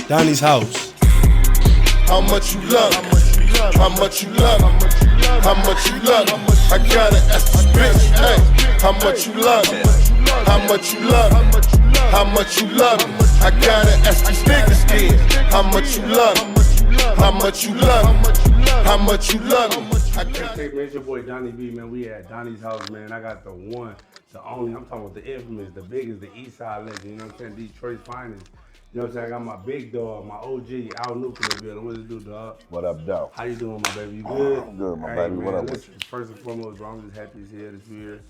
Donnie's house. How much you love? How much you love? How much you love? I gotta ask this bitch, hey, how much you love? How much you love? How much you love? I gotta ask these niggas then, how much you love? How much you love? How much you love? Hey man, it's your boy Donnie B, man. We at Donnie's house, man. I got the one, the only, I'm talking about the infamous, the biggest, the East Side legend, you know what I'm saying? Detroit's finest. You know what I'm saying? I got my big dog, my OG, Nuke in the building. What does it do, dog? What up, dog? How you doing, my baby? You good? I'm good, my Hey, baby. Man, what up listen, first and foremost, bro, I'm just happy he's here this year.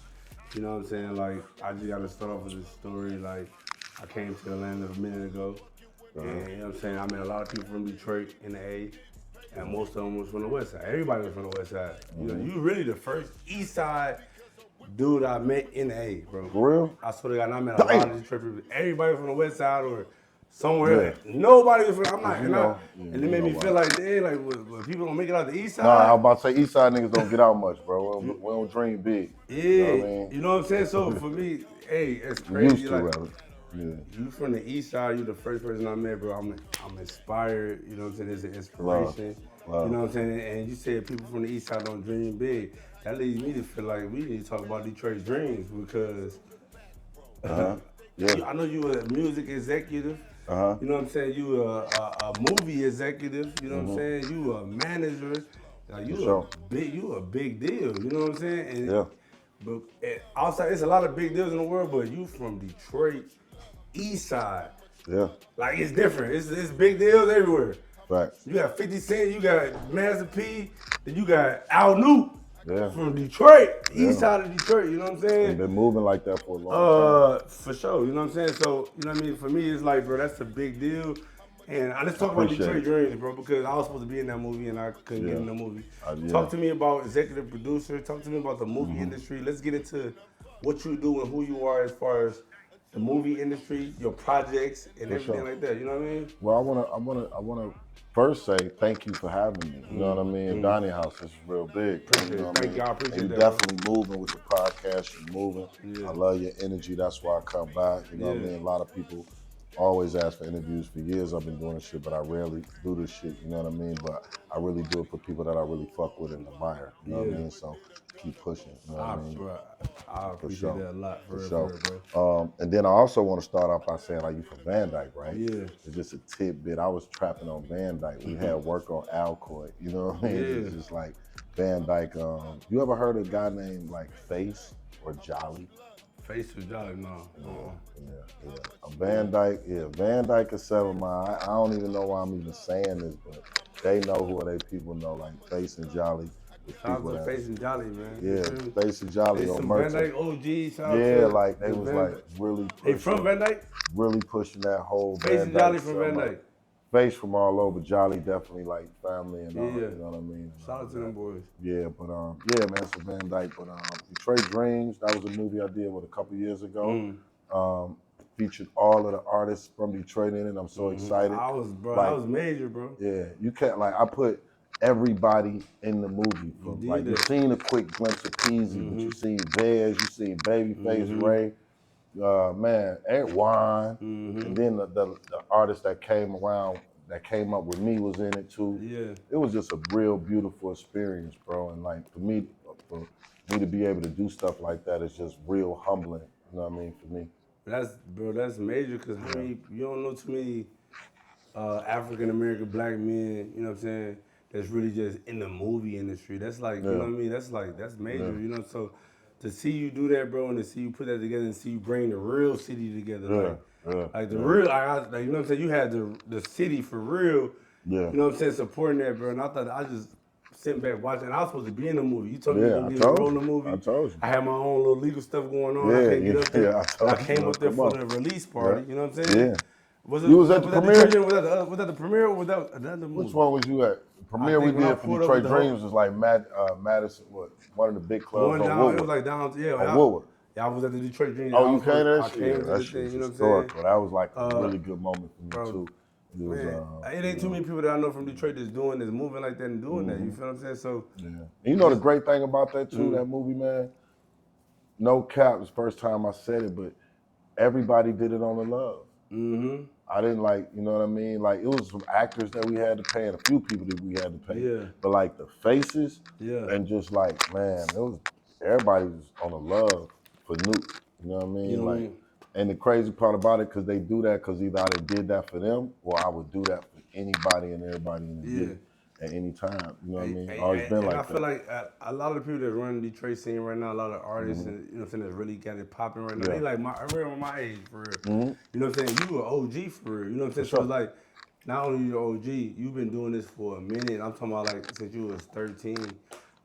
You know what I'm saying? Like, I just got to start off with this story. Like, I came to Atlanta a minute ago. And, you know what I'm saying? I met a lot of people from Detroit in the A. And most of them was from the West Side. Everybody was from the West Side. You know, you really the first East Side dude I met in the A, bro. For real? I swear to God, I met a lot of Detroit people. Everybody from the West Side or somewhere. Yeah. Nobody was from. I'm not. And it made me feel like, damn, like when people don't make it out the East Side. Nah, I was about to say East Side niggas don't get out much, bro. We don't dream big. Yeah, you know what I mean? You know what I'm saying? So for me, hey, it's crazy. Used to, like, rather. Yeah. You from the East Side, you the first person I met, bro. I'm inspired. You know what I'm saying? It's an inspiration. Love. You know what I'm saying? And you said people from the East Side don't dream big. That leads me to feel like we need to talk about Detroit's dreams because Yeah. I know you a music executive. You know what I'm saying? You a movie executive. You know what I'm saying? You a manager. Like you a big deal. You know what I'm saying? And, but outside, it's a lot of big deals in the world. But you from Detroit, East Side. Yeah. Like it's different. It's big deals everywhere. Right. You got 50 Cent, you got Master P, then you got Nuke from Detroit, East Side of Detroit, you know what I'm saying? They've been moving like that for a long time. For sure, you know what I'm saying? So, you know what I mean? For me, it's like, bro, that's a big deal. And let's talk about Detroit Dreams, bro, because I was supposed to be in that movie and I couldn't get in the movie. Talk to me about executive producer. Talk to me about the movie industry. Let's get into what you do and who you are as far as the movie industry, your projects, and everything like that. You know what I mean? Well, I wanna first say thank you for having me. You know what I mean? Donnie House is real big. Appreciate you know it. Thank y'all. Appreciate and that. You're definitely moving with the podcast. You're moving. I love your energy. That's why I come back. You know what I mean? A lot of people always ask for interviews. For years I've been doing this shit, but I rarely do this shit. You know what I mean? But I really do it for people that I really fuck with and admire. You know what I mean? So keep pushing. You know what I mean? Bro, I appreciate that a lot. For sure. real, bro. And then I also want to start off by saying, like, you from Van Dyke, right? Yeah. It's just a tidbit. I was trapping on Van Dyke. We had work on Alcoy. You know what I mean? Yeah. It's just like Van Dyke. You ever heard of a guy named like Face or Jolly? Face was Jolly, no. Yeah. Van Dyke is 7 Mile. I don't even know why I'm even saying this, but they know who they people know, like Face and Jolly. Shout out to Face and Jolly, man. Yeah, Face and Jolly on Van Dyke OG. Yeah, like they was like really pushing. They from Van Dyke? Really pushing that whole Face and Jolly from Van Dyke. Face from all over. Jolly definitely like family and all. You know what I mean? Shout out to them boys. Yeah, but yeah, man, so Van Dyke. But Detroit Dreams, that was a movie I did a couple years ago. Featured all of the artists from Detroit in it. I'm so excited. I was major, bro. Yeah, you can't I put everybody in the movie. You've seen a quick glimpse of Peasy, but you seen Vez, you seen Babyface, Ray, man, and Juan, and then the artist that came up with me was in it too. Yeah. It was just a real beautiful experience, bro. And like for me to be able to do stuff like that is just real humbling. You know what I mean? For me. That's major because you don't know too many African American black men, you know what I'm saying, that's really just in the movie industry. That's like, you know what I mean? That's major, you know? So to see you do that, bro, and to see you put that together and see you bring the real city together, like the real, like, you know what I'm saying? You had the city for real, you know what I'm saying, supporting that, bro. And I thought I just sitting back watching. I was supposed to be in the movie. You told me to be in the movie. I told you. I had my own little legal stuff going on. I couldn't get up there. I came up there for the release party. You know what I'm saying? Yeah. You was at the premiere? Was that the premiere or was that another movie? Which one was you at? The premiere we did for Detroit Dreams was like Madison, one of the big clubs on Woodward. It was like down, on Woodward. Yeah, I was at the Detroit Dreams. Oh, you came to that I shit? came to That the shit thing, was you know what I'm historical. saying? That was like a really good moment for me too. It ain't too many people that I know from Detroit that's moving like that and doing that. You feel what I'm saying? So and you know the great thing about that too, that movie, man. No cap, it's the first time I said it, but everybody did it on the love. I didn't like, you know what I mean? Like, it was some actors that we had to pay and a few people that we had to pay. Yeah. But like the faces, Yeah. and just like, man, everybody was on a love for Nuke. You know what I mean? You know what I like, mean? and the crazy part about it, because they do that because either I did that for them or I would do that for anybody and everybody in the city at any time. You know what I mean? Always been like I that. feel like a lot of the people that run the Detroit scene right now, a lot of artists, and, you know what I'm saying, that's really got it popping right now. They like I remember my age for real. You know what I'm saying? You were OG for real. You know what I'm saying? So it's like, not only you're OG, you've been doing this for a minute. I'm talking about like since you was 13.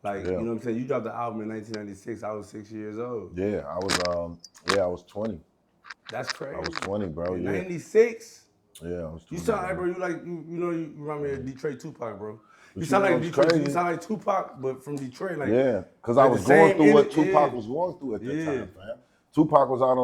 Like, you know what I'm saying? You dropped the album in 1996. I was 6 years old. Yeah, I was 20. That's crazy. I was 20, bro. In yeah. 96? Yeah, I was 20. You sound like, bro, you know, you remind me of Detroit Tupac, bro. But You sound like Detroit. crazy? You sound like Tupac, but from Detroit, like because I was going through what Tupac was going through at that Yeah. time, fam. Tupac was out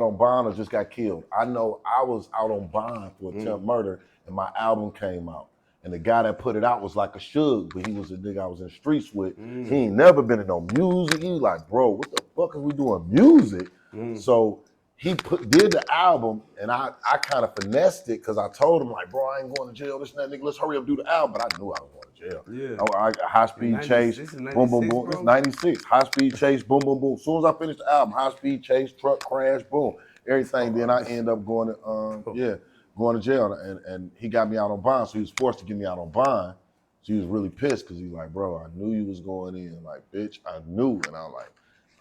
on bond or just got killed. I know I was out on bond for attempt murder, and my album came out. And the guy that put it out was like a Suge, but he was a nigga I was in the streets with. He ain't never been in no music. He was like, bro, what the fuck is we doing music? So he did the album, and I kind of finessed it because I told him, like, bro, I ain't going to jail, this and that, nigga, let's hurry up and do the album. But I knew I was going to jail. Yeah. I High Speed Chase, boom, boom, boom. It's 96. High Speed Chase, boom, boom, boom. As soon as I finished the album, High Speed Chase, truck crash, boom, everything. Then I end up going to jail, and he got me out on bond, so he was forced to get me out on bond. So he was really pissed because he's like, bro, I knew you was going in. Like, bitch, I knew. And I was like,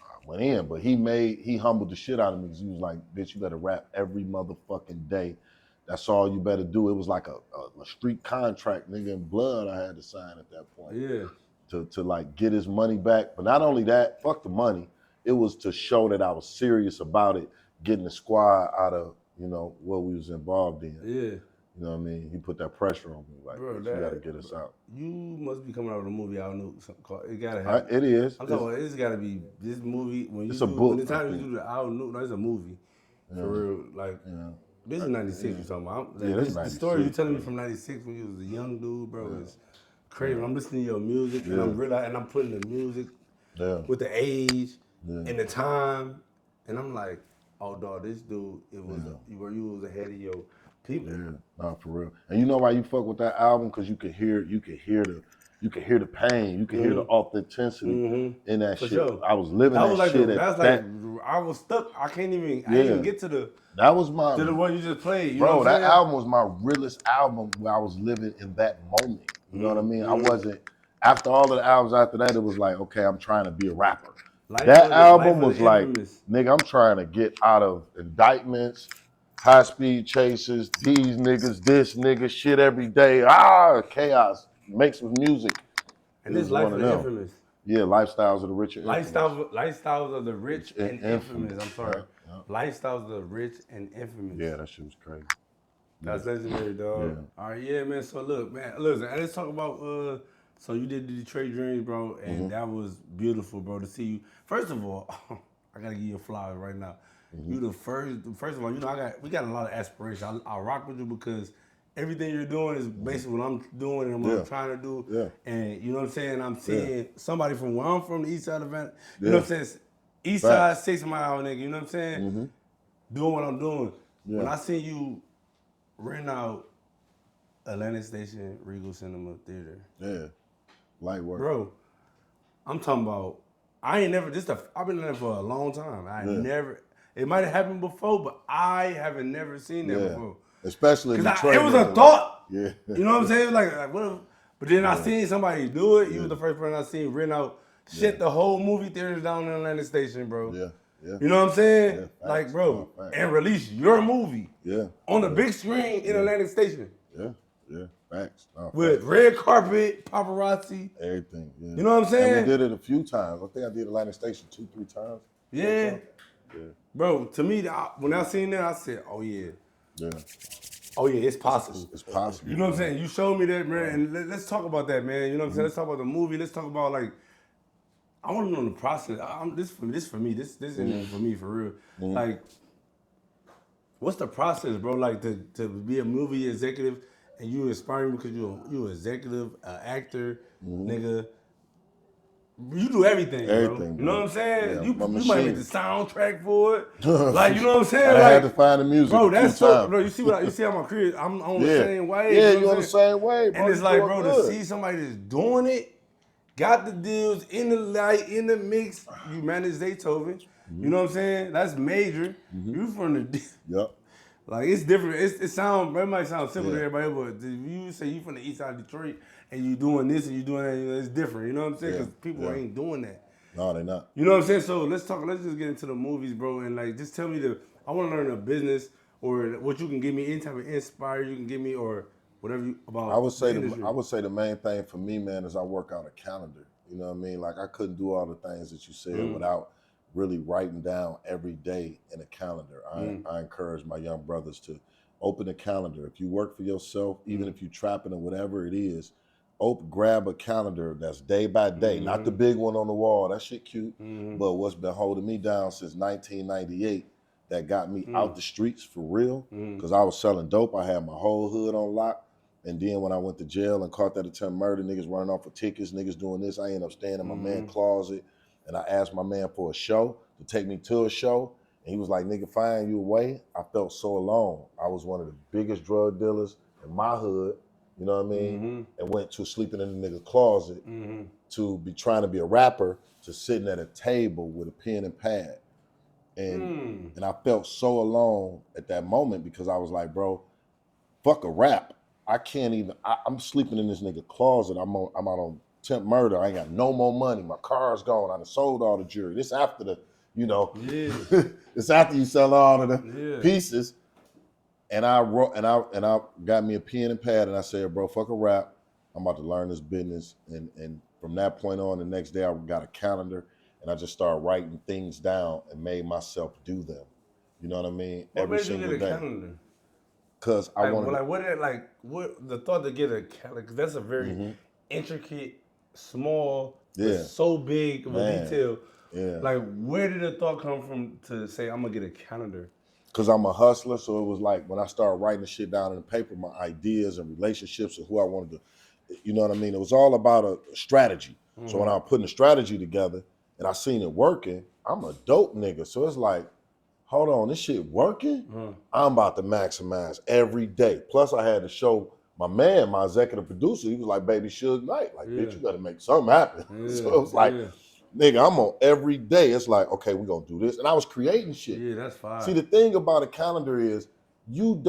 I went in, but he humbled the shit out of me because he was like, bitch, you better rap every motherfucking day. That's all you better do. It was like a street contract, nigga, in blood I had to sign at that point. Yeah. To like get his money back. But not only that, fuck the money. It was to show that I was serious about it, getting the squad out of, you know, what we was involved in. Yeah. You know what I mean? He put that pressure on me, like, Bro, you gotta get us out. You must be coming out with a movie out Nuke. It gotta happen. It is. I'm talking about it's gotta be this movie when you It's do a book, when the time I you think. do the out Nuke. No, it's a movie for real. Like this is 96 you're talking about. Like, this is the story you 96, telling me from 96 when you was a young dude, bro, is crazy. I'm listening to your music and I'm realizing and I'm putting the music with the age and the time, and I'm like, oh dog, this dude, you was ahead of your people. Yeah, nah, for real. And you know why you fuck with that album? Because you could hear the pain, you could hear the authenticity in that For shit. sure. I was living that like shit. I was stuck. I didn't even get to the one you just played. You know bro, what that I'm saying? album was my realest album where I was living in that moment. You know what I mean? I wasn't. After all of the albums after that, it was like, okay, I'm trying to be a rapper. That album was like, nigga, I'm trying to get out of indictments, high speed chases, these niggas, this nigga, shit every day. Chaos. Make some music. And this Life of the Infamous. Yeah, Lifestyles of the Rich and Infamous. Lifestyles of the Rich and Infamous. I'm sorry. Lifestyles of the Rich and Infamous. Yeah, that shit was crazy. That's legendary, dog. Yeah. All right, yeah, man. So look, man, listen, let's talk about so you did the Detroit Dreams, bro, and that was beautiful, bro, to see you. First of all, I gotta give you a flower right now. You the first of all, you know, we got a lot of aspiration. I rock with you because everything you're doing is basically what I'm doing and what I'm trying to do. Yeah. And you know what I'm saying? I'm seeing somebody from where I'm from, the east side of Atlanta, you know what I'm saying? East side, 6 Mile, nigga, you know what I'm saying? Doing what I'm doing. Yeah. When I see you rent out Atlantic Station Regal Cinema Theater. Yeah. Light work. Bro, I'm talking about, I've been there for a long time. It might have happened before, but I haven't never seen that before. Especially in Detroit. It was a thought. Yeah. You know what I'm saying? Like what if, but then I seen somebody do it. You was the first person I seen rent out the whole movie theaters down in Atlantic Station, bro. Yeah. Yeah. You know what I'm saying? Yeah, like, bro, and release your movie on the big screen in Atlantic Station. Yeah, yeah, facts. With red carpet, paparazzi. Everything, yeah. You know what I'm saying? And we did it a few times. I think I did Atlantic Station 2-3 times. Yeah. Bro, to me, when I seen that, I said, oh yeah. Yeah. Oh yeah, it's possible. It's possible. You know what I'm saying? You showed me that, man, and let's talk about that, man. You know what I'm saying? Let's talk about the movie. Let's talk about, like, I want to know the process. This for me. This isn't for me, for real. Like, what's the process, bro? Like, to be a movie executive and you inspiring me because you're an executive, actor, nigga. You do everything, bro. Everything, You know what I'm saying? Yeah, you my might make machine. the soundtrack for it. Like, you know what I'm saying? I Like, had to find the music. bro, a few that's so. times. Bro, you see how my career? I'm on the Yeah. same wave. Yeah, you know you what on I'm the saying? same way, bro. And it's You like, doing bro, good. to see somebody that's doing it, got the deals in the light, in the mix. You manage Beethoven. You know what I'm saying? That's major. You from the. Yep. Like, it's different. It might sound simple to Yeah. everybody, but if you say you from the east side of Detroit and you doing this and you doing that, it's different. You know what I'm saying? Yeah, Because people yeah. ain't doing that. No, they not. You know what I'm saying? So let's just get into the movies, bro, and like just tell me I want to learn a business or what you can give me, any type of inspire you can give me or whatever about I would say the industry. I would say the main thing for me, man, is I work out a calendar. You know what I mean? Like I couldn't do all the things that you said without really writing down every day in a calendar. I encourage my young brothers to open a calendar. If you work for yourself, even if you're trapping or whatever it is, grab a calendar that's day by day, not the big one on the wall. That shit cute, but what's been holding me down since 1998 that got me out the streets for real, because I was selling dope. I had my whole hood on lock. And then when I went to jail and caught that attempt murder, niggas running off for tickets, niggas doing this, I ended up staying in my man's closet. And I asked my man for a show, to take me to a show. And he was like, nigga, find you away. I felt so alone. I was one of the biggest drug dealers in my hood, you know what I mean? And went to sleeping in the nigga closet to be trying to be a rapper to sitting at a table with a pen and pad. And I felt so alone at that moment because I was like, bro, fuck a rap. I can't even, I'm sleeping in this nigga closet. I'm out on attempt murder. I ain't got no more money. My car's gone. I done sold all the jewelry. This after the, you know, it's after you sell all of the pieces. And I got me a pen and pad and I said, bro, fuck a rap. I'm about to learn this business. And from that point on, the next day I got a calendar and I just started writing things down and made myself do them. You know what I mean? What Every made you single get a day. calendar? Because I wanted what the thought to get a calendar, because that's a very intricate, small, but so big of a detail. Yeah. Like, where did the thought come from to say, I'm going to get a calendar? Because I'm a hustler, so it was like when I started writing the shit down in the paper, my ideas and relationships and who I wanted to, you know what I mean? It was all about a strategy. So when I was putting a strategy together and I seen it working, I'm a dope nigga. So it's like, hold on, this shit working? I'm about to maximize every day. Plus I had to show my man, my executive producer, he was like, baby, Suge Knight. Like, bitch, you gotta make something happen. So it was like, nigga, I'm on every day. It's like, okay, we're gonna do this. And I was creating shit. Yeah, that's fine. See, the thing about a calendar is you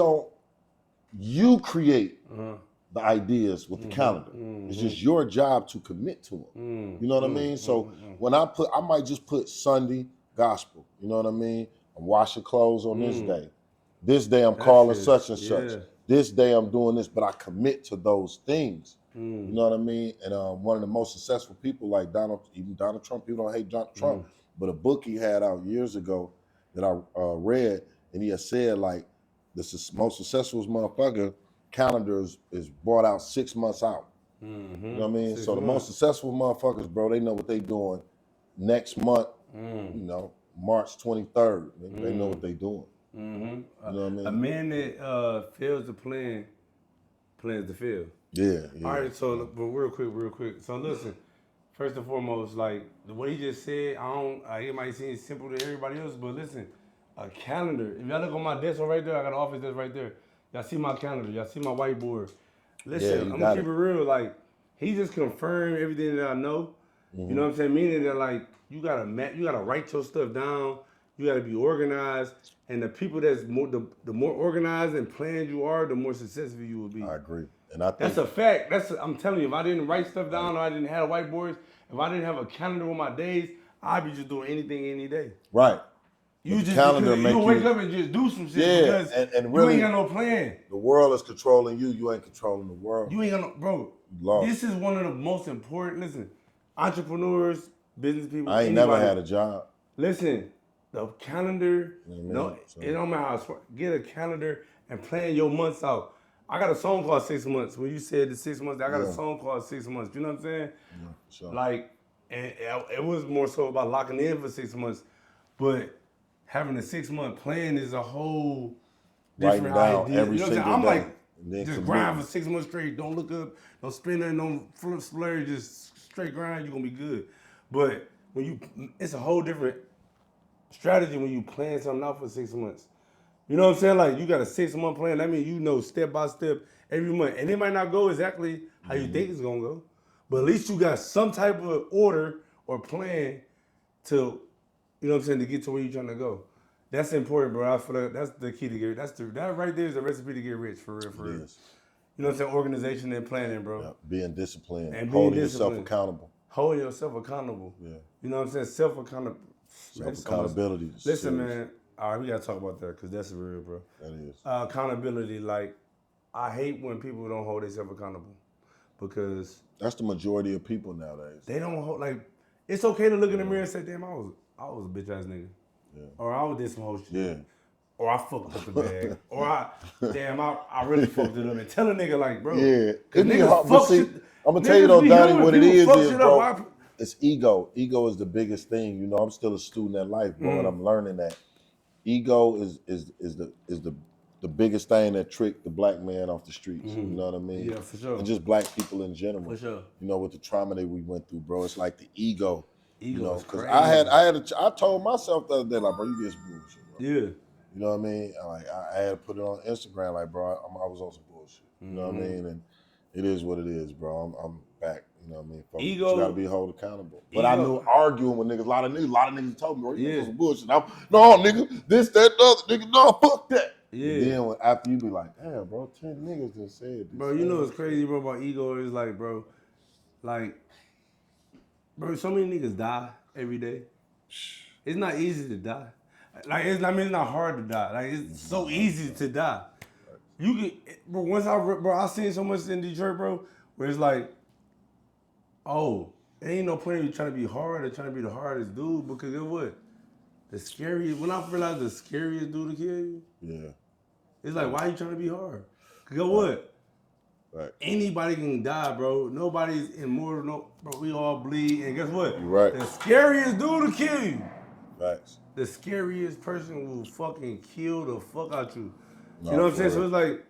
create the ideas with the calendar. It's just your job to commit to them. You know what I mean? So when I might just put Sunday gospel. You know what I mean? I'm washing clothes on this day. This day I'm calling such and such. This day I'm doing this, but I commit to those things. You know what I mean? And one of the most successful people like Donald Trump, people don't hate Donald Trump, but a book he had out years ago that I read, and he had said like, this is most successful motherfucker calendar is brought out 6 months out. You know what I mean? So the most successful motherfuckers, bro, they know what they doing next month, you know, March 23rd. They know what they doing. You know what I mean? A man that fails to plan, plans to fail. Yeah. All right, so but real quick. So listen, first and foremost, like what he just said, it might seem simple to everybody else, but listen, a calendar. If y'all look on my desk right there, I got an office desk right there. Y'all see my calendar, y'all see my whiteboard. Listen, I'm gonna keep it real. Like he just confirmed everything that I know. You know what I'm saying? Meaning that like you gotta write your stuff down. You gotta be organized. And the people that's the more organized and planned you are, the more successful you will be. I agree. And I think that's a fact. I'm telling you, if I didn't write stuff down or I didn't have whiteboards, if I didn't have a calendar with my days, I'd be just doing anything any day. Right. You just you wake up and just do some shit because and really, you ain't got no plan. The world is controlling you. You ain't controlling the world. You ain't got no, bro. This is one of the most important. Listen, entrepreneurs, business people. I ain't never had a job. Listen, the calendar. It don't matter how it's get a calendar and plan your months out. I got a song called 6 months. When you said the 6 months, I got a song called 6 months. You know what I'm saying? Yeah, sure. Like, and it was more so about locking in for 6 months, but having a 6 month plan is a whole different idea. Every you know what single I'm day. like, just grind for 6 months straight. Don't look up, don't spend nothing, don't splurge, just straight grind. You're gonna be good. But it's a whole different strategy when you plan something out for 6 months. You know what I'm saying? Like you got a 6-month plan. That means you know step by step every month, and it might not go exactly how you think it's gonna go, but at least you got some type of order or plan to, you know what I'm saying, to get to where you're trying to go. That's important, bro. I feel like that's the key to get. That right there is the recipe to get rich, for real, for real. You know what I'm saying? Organization and planning, bro. Yeah, being disciplined And holding yourself accountable. Holding yourself accountable. Yeah. You know what I'm saying? Self-accountability. Self-accountability. Listen, man. All right, we got to talk about that because that's real, bro. That is. Accountability, like, I hate when people don't hold themselves accountable because... That's the majority of people nowadays. They don't hold, like, it's okay to look in the mirror and say, damn, I was a bitch-ass nigga. Yeah. Or I did some whole shit. Yeah. Or I fucked up the bag. Or I really fucked it up. And tell a nigga like, bro. Yeah. Niggas fuck shit. I'm going to tell you though, Donnie, what it is, bro. Up, it's ego. Ego is the biggest thing. You know, I'm still a student at life, bro, and I'm learning that. Ego is the biggest thing that tricked the black man off the streets. You know what I mean? Yeah, for sure. And just black people in general. For sure. You know, with the trauma that we went through, bro. It's like the ego. Ego, you know, because I told myself the other day, like, bro, you get some bullshit, bro. Yeah. You know what I mean? Like I had to put it on Instagram, like, bro, I was on some bullshit. You know what I mean? And it is what it is, bro. I'm back. You know what I mean? Ego. You gotta be held accountable. But I knew arguing with niggas, a lot of niggas told me, bro, you was some bullshit. No, nigga, this, that, the other, nigga, no, fuck that. Yeah. And then after you be like, damn, bro, 10 niggas just said this. Bro, you know what's crazy, bro, about ego is like, bro, so many niggas die every day. It's not easy to die. Like, it's not hard to die. Like, it's so easy to die. You get, bro, I seen so much in Detroit, bro, where it's like, oh, it ain't no point in you trying to be hard or trying to be the hardest dude, because guess what? When I realized the scariest dude to kill you, it's like, why are you trying to be hard? Guess what? Right. Anybody can die, bro. Nobody's immortal, bro. We all bleed, and guess what? You're right. The scariest dude to kill you. Facts. The scariest person will fucking kill the fuck out you. You know what I'm saying? So it's like,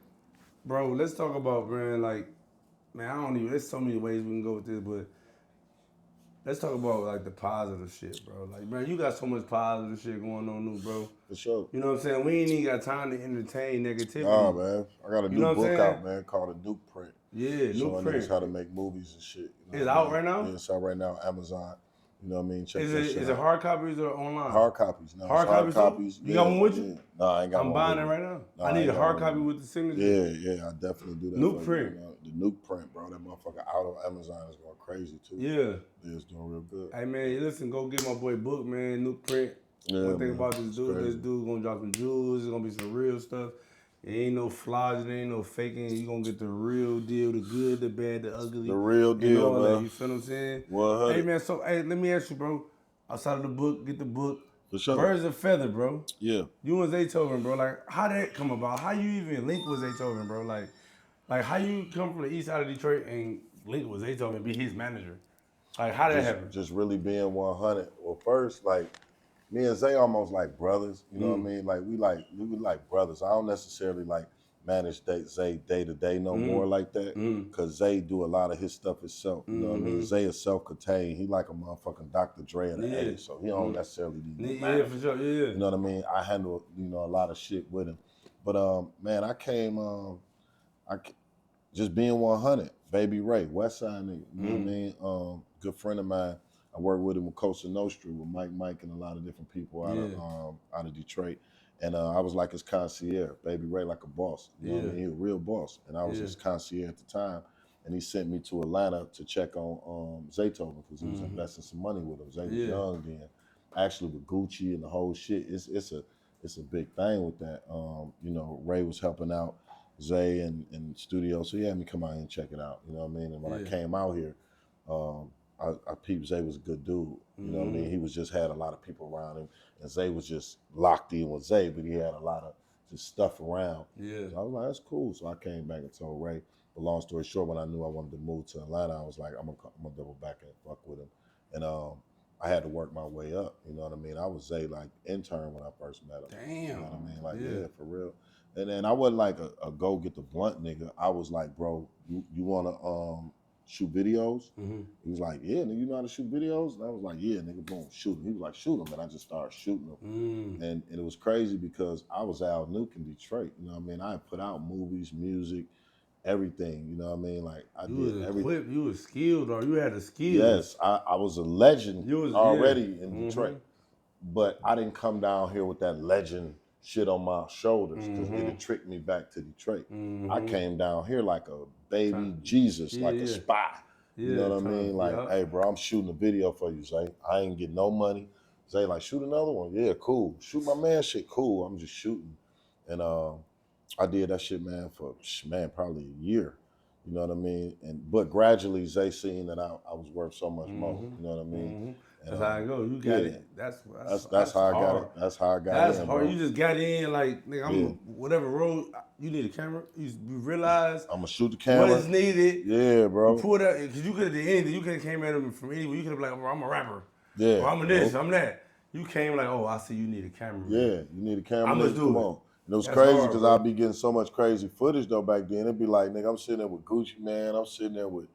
bro, let's talk about, man, like, man, there's so many ways we can go with this, but let's talk about, like, the positive shit, bro. Like, man, you got so much positive shit going on, new, bro. For sure. You know what I'm saying? We ain't even got time to entertain negativity. Nah, man. I got a new book out, man, called The Nuke Print. Yeah, Nuke Print. Showing how to make movies and shit. It's out right now? Yeah, it's out right now, Amazon. You know what I mean? Check is that shit it hard copies or online? Hard copies. No, hard copies. You got one with you? No, I ain't got one. I'm buying it right now. I need a hard copy with the signature. Yeah, I definitely do that. Nuke Print. The Nuke Print, bro. That motherfucker out on Amazon is going crazy too. Yeah. It's doing real good. Hey man, listen, go get my boy book, man. Nuke Print. One thing about this dude gonna drop some jewels. It's gonna be some real stuff. It ain't no flogging, it ain't no faking. You gonna get the real deal, the good, the bad, the ugly. The real deal, man. That, you feel what I'm saying? 100. Hey man, so let me ask you, bro. Outside of the book, get the book. For sure. Birds of Feather, bro. Yeah. You and Zaytoven, bro. Like, how did that come about? How you even link with Zaytoven, bro? Like how you come from the east side of Detroit and link with Zaytoven and be his manager? Like, how did that happen? Just really being 100. Well, first, like, me and Zay almost like brothers. You know what I mean? Like, we were like brothers. I don't necessarily like manage Zay day to day no more like that, because Zay do a lot of his stuff himself. You know what I mean? Zay is self-contained. He like a motherfucking Dr. Dre in the 80s, so he don't necessarily need no for sure. Yeah. You know what I mean? I handle a lot of shit with him, but man, I came just being 100. Baby Ray, West Side nigga. You know what I mean? Good friend of mine. I worked with him with Costa Nostra, with Mike, and a lot of different people out of Detroit. And I was like his concierge, Baby Ray, like a boss. You know what I mean? He was a real boss. And I was his concierge at the time. And he sent me to Atlanta to check on Zaytoven, because he was investing some money with him. Zay was young then. Actually with Gucci and the whole shit. It's a big thing with that. You know, Ray was helping out Zay in studio, so he had me come out here and check it out. You know what I mean? And when I came out here, I peeped Zay was a good dude. You know what I mean? He was just had a lot of people around him, and Zay was just locked in with Zay, but he had a lot of just stuff around. Yeah. So I was like, that's cool. So I came back and told Ray. But long story short, when I knew I wanted to move to Atlanta, I was like, I'm gonna double back and fuck with him. And I had to work my way up. You know what I mean? I was Zay like intern when I first met him. Damn. You know what I mean? Like, yeah, for real. And then I wasn't like a go get the blunt nigga. I was like, bro, you wanna shoot videos. He was like, yeah, nigga, you know how to shoot videos? And I was like, yeah, nigga, boom, shoot them. He was like, shoot them. And I just started shooting them. And it was crazy because I was out Nuke in Detroit. You know what I mean? I had put out movies, music, everything. You know what I mean? Like I did everything. You was skilled, or you had a skill. Yes, I was a legend already in Detroit. But I didn't come down here with that legend shit on my shoulders because it had tricked me back to Detroit. I came down here like a baby Jesus, like a spy. You know what I mean? Like, hey, bro, I'm shooting a video for you, Zay. I ain't getting no money. Zay, like, shoot another one. Yeah, cool. Shoot my man shit, cool. I'm just shooting. And I did that shit, man, for, probably a year. You know what I mean? But gradually, Zay seen that I was worth so much more. You know what I mean? That's how I go. You got it. That's how I got it. That's how I got in. That's hard. Bro. You just got in like, nigga, I'm whatever road. You need a camera. You realize I'm gonna shoot the camera. What is needed. Yeah, bro. You pull that because you could have did anything. You could have came at him from anywhere. You could have been like, oh, I'm a rapper. Yeah. Or I'm a this. I'm that. You came like, oh, I see you need a camera. Yeah, you need a camera. I'm gonna do Come it. on. And it was crazy because I'd be getting so much crazy footage though back then. It'd be like, nigga, I'm sitting there with Gucci, man. I'm sitting there with,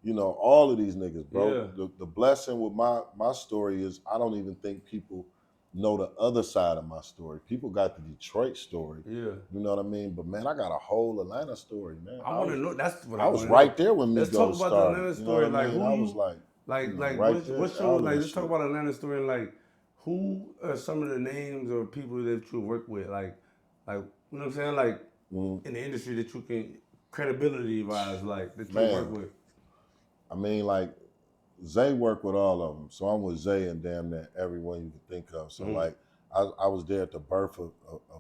you know, all of these niggas, bro. Yeah. The blessing with my story is I don't even think people know the other side of my story. People got the Detroit story. Yeah. You know what I mean? But man, I got a whole Atlanta story, man. I want to know. That's what I was right there when Migos started. Let's talk about the Atlanta story. You know like, who I was like what's your like? Let's talk about Atlanta story and like, who are some of the names or people that you work with? Like, you know what I'm saying? Like, in the industry that you can, credibility-wise, like, that you work with. I mean, like, Zay worked with all of them. So I'm with Zay and damn near everyone you can think of. So, like, I was there at the birth of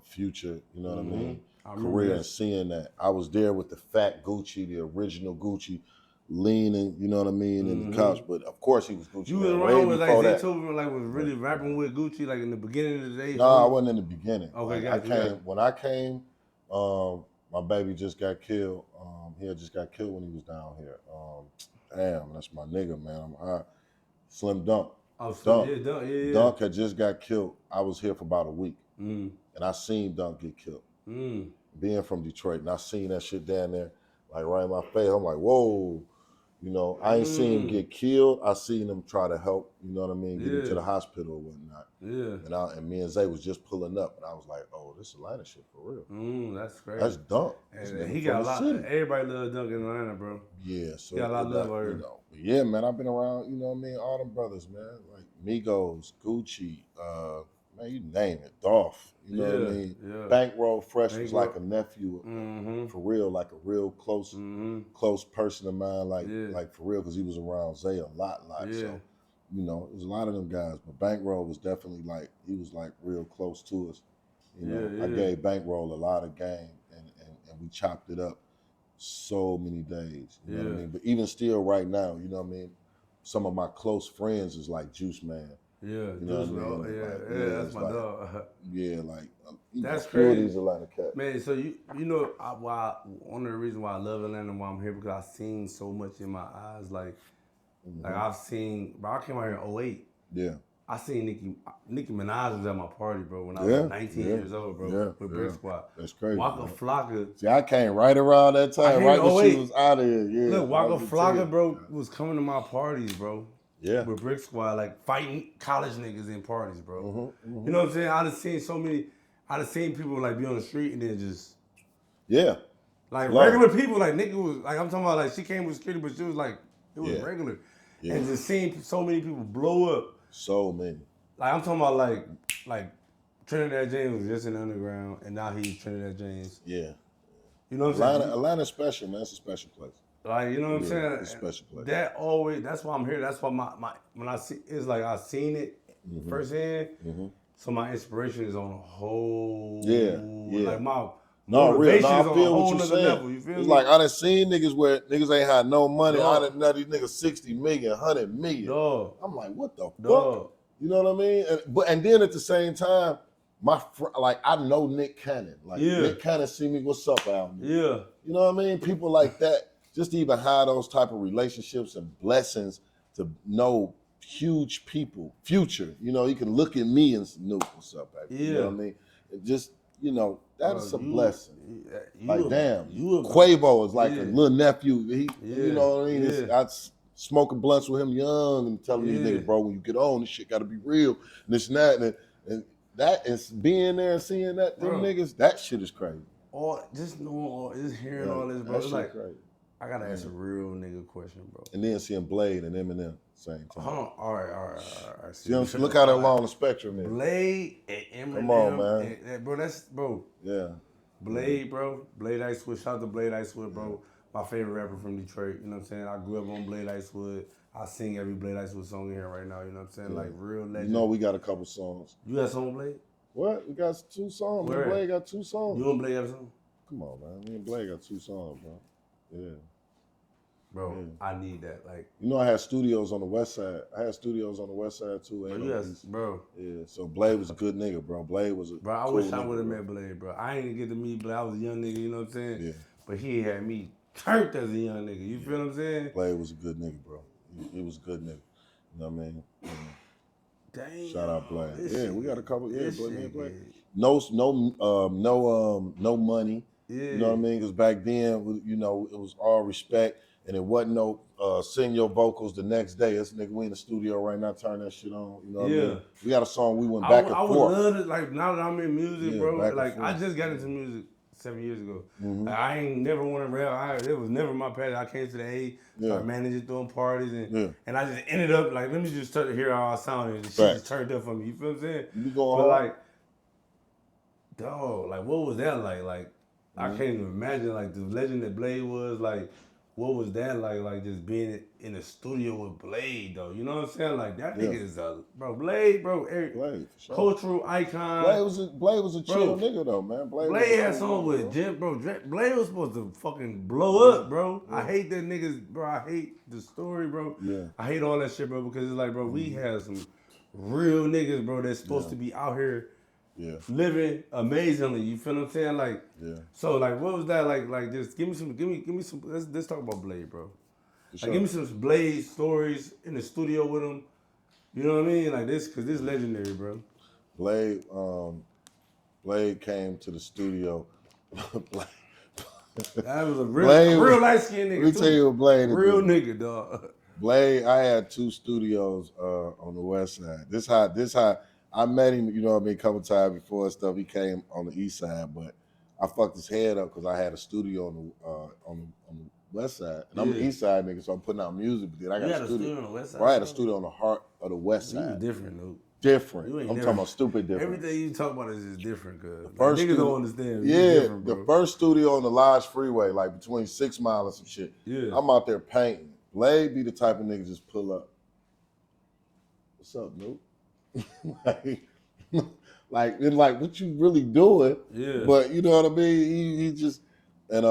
Future, you know what I mean? Career and seeing that. I was there with the fat Gucci, the original Gucci, leaning, you know what I mean, in the couch. But of course he was Gucci. You was around with like Zay Tover, like was really rapping with Gucci, like in the beginning of the day. No, I wasn't in the beginning. Okay, like, when I came, my baby just got killed. He had just got killed when he was down here. Damn, that's my nigga, man. Slim Dunk. Oh, Dunk had just got killed. I was here for about a week, and I seen Dunk get killed. Being from Detroit, and I seen that shit down there, like right in my face. I'm like, whoa. You know, I ain't seen him get killed. I seen him try to help, you know what I mean, get him to the hospital or whatnot. Yeah. And me and Zay was just pulling up, and I was like, oh, this Atlanta shit for real. That's crazy. That's Dunk. And he got a lot. Everybody loves Dunk in Atlanta, bro. Yeah. So he got a lot of love over here. You know, yeah, man, I've been around, you know what I mean, all them brothers, man. Like Migos, Gucci, man, you name it, Dolph. You know what I mean? Yeah. Bankroll Fresh was like a nephew, for real, like a real close person of mine, like for real, because he was around Zay a lot. Yeah. So, you know, there's a lot of them guys, but Bankroll was definitely like, he was like real close to us. You know, I gave Bankroll a lot of game, and we chopped it up so many days. You know what I mean? But even still, right now, you know what I mean? Some of my close friends is like Juice Man. Yeah, you know what I mean? That's my dog. Yeah, like that's crazy. These Atlanta cats. Man, so you know, one of the reasons why I love Atlanta, why I'm here, because I've seen so much in my eyes. Like I've seen, bro, I came out here in 08. Yeah. I seen Nicki Minaj was at my party, bro, when I was 19 years old, bro, with Brick Squad. That's crazy. Waka Flocka. See, I came right around that time, right when she was out of here. Yeah. Look, Waka Flocka, bro, was coming to my parties, bro. Yeah. With Brick Squad, like fighting college niggas in parties, bro. You know what I'm saying? I done seen people like be on the street and then just. Yeah. Like regular people, like nigga was, like I'm talking about, like she came with security, but she was like, it was regular. Yeah. And just seeing so many people blow up. So many. Like I'm talking about like Trinidad James was just in the underground and now he's Trinidad James. Yeah. You know what I'm saying? Atlanta's special, man. It's a special place. Like, you know what I'm saying? It's a special place. That's why I'm here. That's why my when I see, it's like I seen it firsthand. So my inspiration is on a whole. Like my motivation is on a whole nother level. You feel me? It's like I done seen niggas where niggas ain't had no money. I done know these niggas 60 million, 100 million. Dog. I'm like, what the fuck? You know what I mean? And then at the same time, like I know Nick Cannon. Like Nick Cannon see me, what's up, Al? Yeah. You know what I mean? People like that. Just to even have those type of relationships and blessings to know huge people, Future. You know, you can look at me and Nuke, what's up, baby? You know what I mean? It just you know, that's a blessing. You Like, damn, you Quavo is like yeah. a little nephew. He, Yeah. you know what I mean? Yeah. I smoking blunts with him young and telling these niggas, bro, when you get on, this shit got to be real. And this and that. And that is being there and seeing that, them niggas, that shit is crazy. Just knowing, just hearing all this, bro. That It's shit like, crazy. I gotta ask a real nigga question, bro. And then seeing Blade and Eminem same time. Hold on, all right. See, look how along the spectrum is. Blade and Eminem. Come on, man. And, bro. Yeah. Blade, bro. Blade Icewood. Shout out to Blade Icewood, bro. My favorite rapper from Detroit. You know what I'm saying? I grew up on Blade Icewood. I sing every Blade Icewood song in here right now. You know what I'm saying? Like real legend. You know we got a couple songs. You got a song, Blade? What? We got 2 songs. Me and Blade got 2 songs. You and Blade got a song? Come on, man. Me and Blade got 2 songs, bro. Yeah. Bro, I need that. Like, you know, I had studios on the west side. I had studios on the west side too. Bro. Yeah. So Blade was a good nigga, bro. Blade was a bro. I cool wish I nigga, would have met Blade, bro. I ain't get to meet Blade. I was a young nigga. You know what I'm saying? Yeah. But he had me turned as a young nigga. You feel what I'm saying? Blade was a good nigga, bro. He was a good nigga. You know what I mean? Damn. Shout out Blade. Yeah, we got a couple. Yeah, Blade. No money. Yeah. You know what I mean? Because back then, you know, it was all respect, and it wasn't no sing your vocals the next day. This nigga, we in the studio right now, turn that shit on. You know what I mean? We got a song, we went back and forth. I would love it, like, now that I'm in music, bro. Like, I just got into music 7 years ago. Like, I ain't never wanted to rap. It was never my passion. I came to the A, started managing, throwing parties, and I just ended up, like, let me just start to hear how I sound, and the shit just turned up for me. You feel what I'm saying? You going hard? Like, dog, like, what was that like? Like, I can't even imagine, like, the legend that Blade was, like, what was that like just being in the studio with Blade, though? You know what I'm saying? Like, that nigga is Blade, bro. Blade, for sure. Cultural icon. Blade was a chill nigga, though, man. Blade had songs with Jim, bro. Blade was supposed to fucking blow up, bro. I hate that niggas, bro. I hate the story, bro. Yeah. I hate all that shit, bro, because it's like, bro, we have some real niggas, bro, that's supposed to be out here living amazingly. You feel what I'm saying? Like, so like, what was that like? Like, just give me some. Let's talk about Blade, bro. Like, give me some Blade stories in the studio with him. You know what I mean? Like this, cause this legendary, bro. Blade came to the studio. That was a real light skinned nigga. Let me tell you what Blade is. Real nigga, dog. Blade, I had 2 studios on the west side. This how I met him, you know what I mean, a couple times before and stuff. He came on the east side, but I fucked his head up because I had a studio on the west side. And I'm an east side nigga, so I'm putting out music, but then I got a studio on the west side. I had a studio on the heart of the west side. You different, Nuke. Different. I'm talking about stupid different. Everything you talk about is just different, cuz. Niggas don't understand. Yeah, the first studio on the Lodge Freeway, like between 6 Mile and some shit. Yeah. I'm out there painting. Blade be the type of nigga just pull up. What's up, Nuke? like what you really doing? Yeah. But you know what I mean? He just, and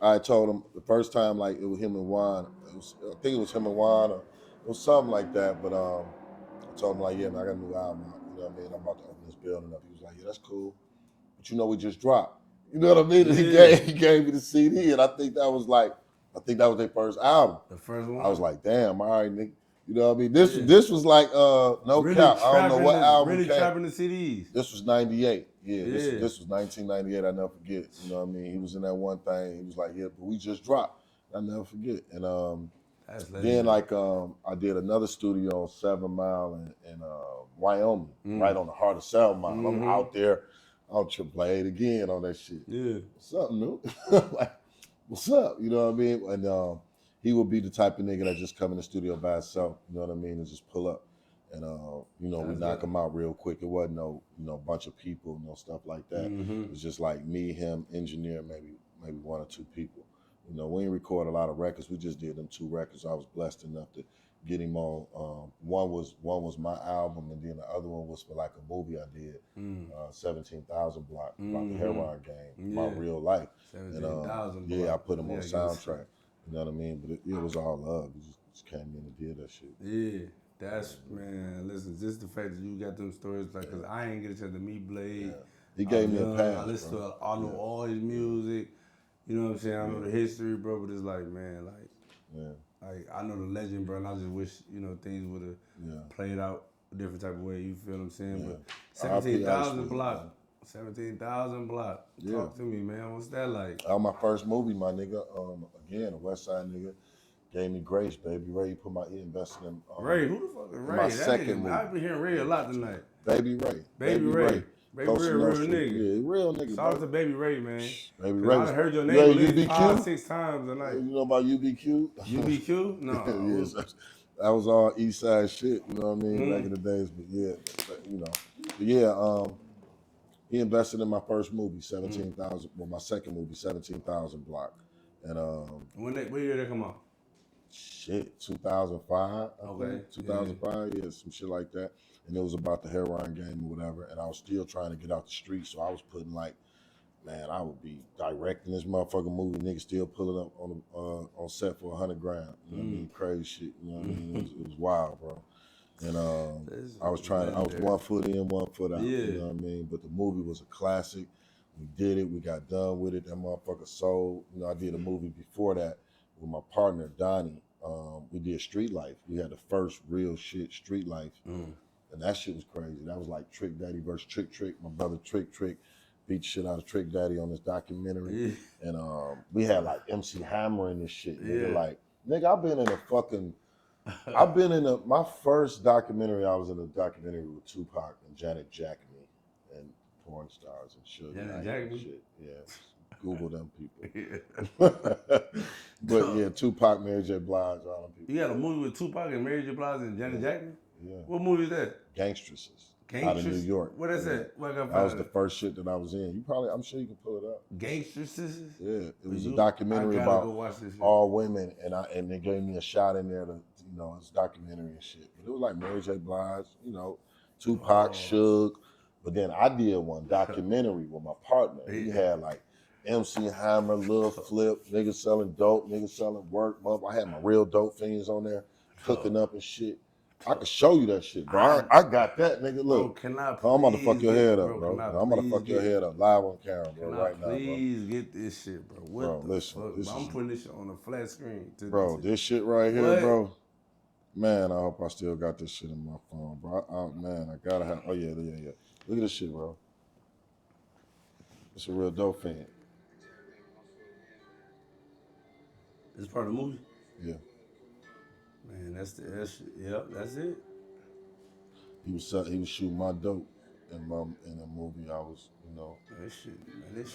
I told him the first time, like, it was him and Juan. I think it was him and Juan, or it was something like that. But I told him, like, yeah, man, I got a new album out. You know what I mean? I'm about to open this building up. He was like, yeah, that's cool. But you know, we just dropped. You know what I mean? Yeah. He gave me the CD, and I think that was their first album. The first one. I was like, damn, all right, nigga. You know what I mean? This was like no really cap. I don't know what album really came. Trapping the CDs. This was 98. Yeah. This was 1998. I never forget. You know what I mean? He was in that one thing. He was like, yeah, but we just dropped. I never forget. And then like I did another studio on 7 Mile in Wyoming, right on the heart of 7 Mile. I'm out there. I'll Blade again on that shit. Yeah. What's up, Nuke? Like, what's up? You know what I mean? And he would be the type of nigga that just come in the studio by himself, you know what I mean, and just pull up. And, you know, we knock him out real quick. It wasn't no, you know, bunch of people, no stuff like that. It was just like me, him, engineer, maybe 1 or 2 people. You know, we didn't record a lot of records. We just did them 2 records. I was blessed enough to get him on. One was my album, and then the other one was for like a movie I did, 17,000 Block, about the heroin game, my real life. 17,000 Block. Yeah, I put him on soundtrack. You know what I mean? But it was all love. We just came in and did that shit. Yeah, that's, man, listen, just the fact that you got them stories, like, because I ain't get a chance to meet Blade. Yeah. He gave me a pass. I listen to, I know all his music. You know what I'm saying? I know the history, bro, but it's like, man, like I know the legend, bro, and I just wish, you know, things would have played out a different type of way. You feel what I'm saying? But 17,000 Block, 17,000 block. Yeah. Talk to me, man. What's that like? My first movie, my nigga. Again, a West Side nigga. Gave me grace, baby. Ray he invested in Ray, who the fuck is Ray? my That second nigga, movie. I've been hearing Ray a lot tonight. Baby Ray. Baby Ray. Baby Ray, real nigga. Yeah, real nigga. Shout out to Baby Ray, man. Baby Ray. I done heard your name at least 5-6 times a night. You know about UBQ? UBQ? No. Yes, that was all East Side shit. You know what I mean? Back in the days, but yeah, you know. But yeah, he invested in my first movie, 17,000. Well, my second movie, 17,000 block, and what year did that come out? Shit, 2005. Okay. 2005, yeah, some shit like that. And it was about the heroin game or whatever. And I was still trying to get out the street, so I was putting like, man, I would be directing this motherfucking movie. Niggas still pulling up on set for 100 grand. You know what I mean? Crazy shit. You know what I mean? It was wild, bro. And I was 1 foot in, 1 foot out. You know what I mean? But the movie was a classic. We did it. We got done with it. That motherfucker sold. You know, I did a movie before that with my partner, Donnie. We did Street Life. We had the first real shit, Street Life. And that shit was crazy. That was like Trick Daddy versus Trick Trick. My brother Trick beat shit out of Trick Daddy on this documentary. And we had like MC Hammer in this shit. Nigga, like, nigga, my first documentary, I was in a documentary with Tupac and Janet Jackson and porn stars and shit. Janet Jackson? Shit. Yeah. Google them people. But yeah, Tupac, Mary J. Blige, all them people. You got a movie with Tupac and Mary J. Blige and Janet Jackson? Yeah. What movie is that? Gangstresses. Out of New York. What is that? That was the first shit that I was in. I'm sure you can pull it up. Gangstresses? Yeah, it was a documentary about all women, and they gave me a shot in there to, you know, it's documentary and shit. But it was like Mary J. Blige, you know, Tupac, Suge. But then I did one documentary with my partner. He had like MC Hammer, Lil Flip, niggas selling dope, niggas selling work. I had my real dope fiends on there, cooking up and shit. I can show you that shit, bro. I got that, nigga. Look, I'm about to fuck your head up, bro. I'm about to fuck your head up live on camera, bro, right now, bro. Please get this shit, bro. What the fuck? I'm putting this shit on a flat screen. Bro, this shit right here, bro. Man, I hope I still got this shit in my phone, bro. Man, I gotta have. Oh yeah. Look at this shit, bro. It's a real dope fan. This part of the movie? Yeah. Man, that's it. He was shooting my dope in a movie I was, you know,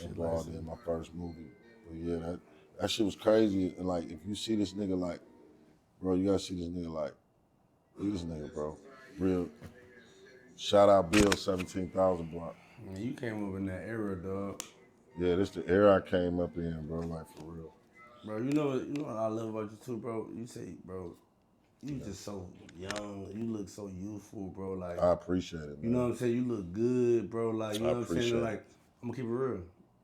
involved in my first movie. But yeah, that shit was crazy. And like, if you see this nigga, like, bro, you gotta see this nigga, like, look at this nigga, bro. Real. Shout out Bill, 17,000 block. Man, you came up in that era, dog. Yeah, this the era I came up in, bro. Like, for real. Bro, you know what I love about you too, bro? You say, bro, you just so young. You look so youthful, bro. Like, I appreciate it, man. You know what I'm saying? You look good, bro. Like, you know what I'm saying? Like, I'm gonna keep it real.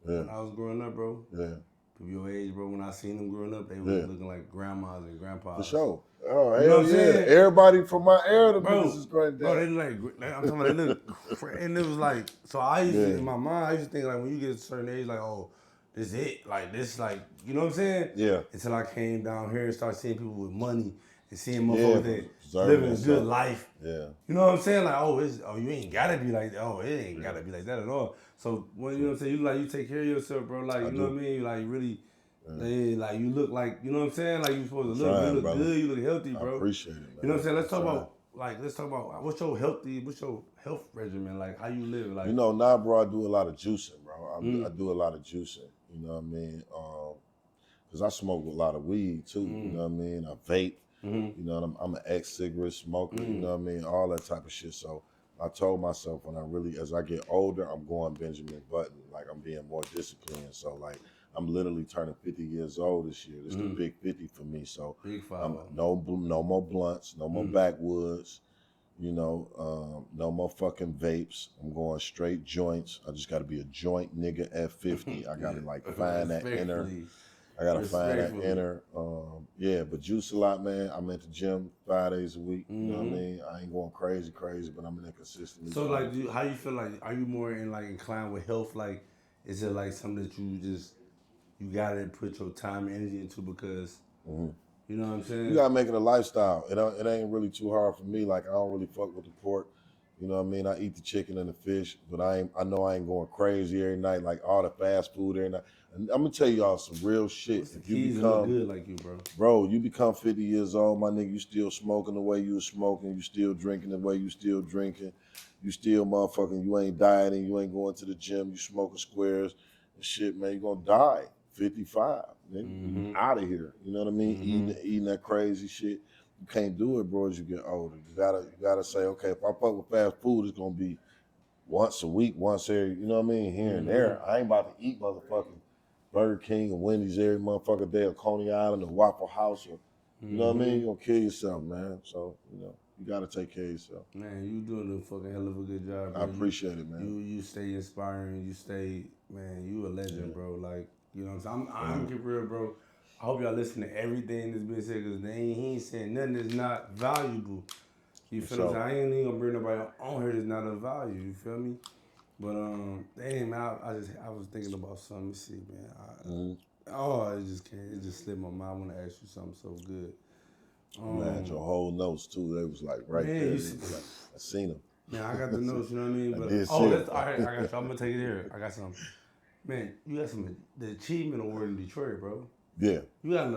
Yeah. When I was growing up, bro. Yeah. People your age, bro. When I seen them growing up, they were looking like grandmas and grandpas. For sure. Oh, you know hell yeah. Everybody from my era, the bro, business is granddad. Bro, they look like, I'm talking about they look, and it was like, so I used to, in my mind, I used to think like when you get a certain age, like, oh, this is it. Like, this, like, you know what I'm saying? Yeah. Until I came down here and started seeing people with money and seeing motherfuckers that living a good life. Yeah. You know what I'm saying? Like, you ain't gotta be like that. Oh, it ain't gotta be like that at all. So when you know what I'm saying, you take care of yourself, bro. Like, you know what I mean? Like, really, like you look like, you know what I'm saying? Like you supposed to look. You look good. You look healthy, bro. I appreciate it, man. You know what I'm saying? Let's talk about what's your health regimen? Like how you live? Like, you know, now, bro, I do a lot of juicing, bro. I do a lot of juicing. You know what I mean? Because I smoke a lot of weed too. You know what I mean? I vape. You know, I'm an ex-cigarette smoker. You know what I mean? All that type of shit. So I told myself as I get older, I'm going Benjamin Button. Like I'm being more disciplined. So like I'm literally turning 50 years old this year. This is the big 50 for me. So no more blunts, no more backwoods. You know, no more fucking vapes. I'm going straight joints. I just got to be a joint nigga at 50. I got to like find that inner. I got to find that inner. But juice a lot, man. I'm at the gym 5 days a week. You know what I mean? I ain't going crazy, but I'm in there consistently. So like, how you feel like? Are you more inclined with health? Like, is it like something that you gotta put your time and energy into because you know what I'm saying? You gotta make it a lifestyle. It ain't really too hard for me. Like I don't really fuck with the pork. You know what I mean? I eat the chicken and the fish, but I know I ain't going crazy every night, like all the fast food every night. And I'm gonna tell y'all some real shit. If you become good like you, bro, you become 50 years old, my nigga, you still smoking the way you was smoking, you still drinking the way you still drinking, you still motherfucking, you ain't dieting, you ain't going to the gym, you smoking squares and shit, man, you gonna die 55, nigga. You out of here. You know what I mean? Eating that crazy shit. You can't do it, bro, as you get older. You gotta say, okay, if I fuck with fast food, it's gonna be once a week, once every, you know what I mean, here and there. I ain't about to eat motherfucking Burger King and Wendy's every motherfucking day, or Coney Island or Waffle House, or you know what I mean? You're gonna kill yourself, man. So, you know, you gotta take care of yourself. Man, you doing a fucking hell of a good job, bro. I appreciate it, man. You stay inspiring, you stay, man, you a legend, bro. Like, you know what I'm saying? I'm keep real, bro. I hope y'all listen to everything that's been said, because he ain't saying nothing that's not valuable. You feel what I'm saying? I ain't even gonna bring nobody on here that's not of value, you feel me? But damn, man, I was thinking about something. Let me see, man. It just slipped my mind. I want to ask you something so good. Man, your whole notes too. They was like right there. I seen them. Man, I got the notes. You know what I mean? But that's all right. I got you. I'm gonna take it here. I got something. Man, you got the achievement award in Detroit, bro. Yeah. You got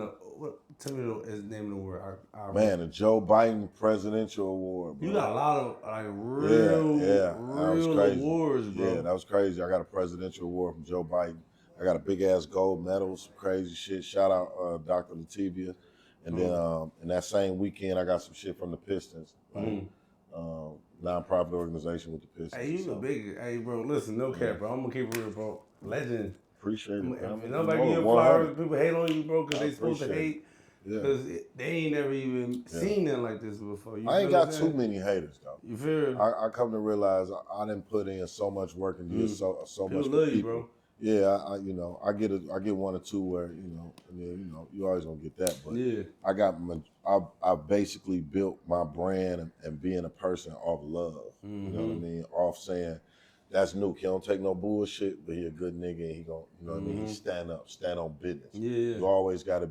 tell me the name of the award. Man, the Joe Biden Presidential Award, bro. You got a lot of like real awards, bro. Yeah, that was crazy. I got a presidential award from Joe Biden. I got a big ass gold medal, some crazy shit. Shout out Dr. Lativia. And then in that same weekend, I got some shit from the Pistons, nonprofit organization with the Pistons. Hey, you a big, bro. Listen, no cap, bro. I'm gonna keep it real, bro. Legend. Appreciate it. If nobody give you flowers, people hate on you, bro, because they supposed to hate. Because they ain't never even seen nothing like this before. I ain't got too many haters, though. You feel? I come to realize I didn't put in so much work and did so much for people. You, bro. Yeah, I get one or two where, and then, you always gonna get that. But I basically built my brand and being a person off love. You know what I mean? Off saying, that's Nuke. He don't take no bullshit, but he a good nigga and he gon', you know what I mean? He stand up, stand on business. Yeah. You always gotta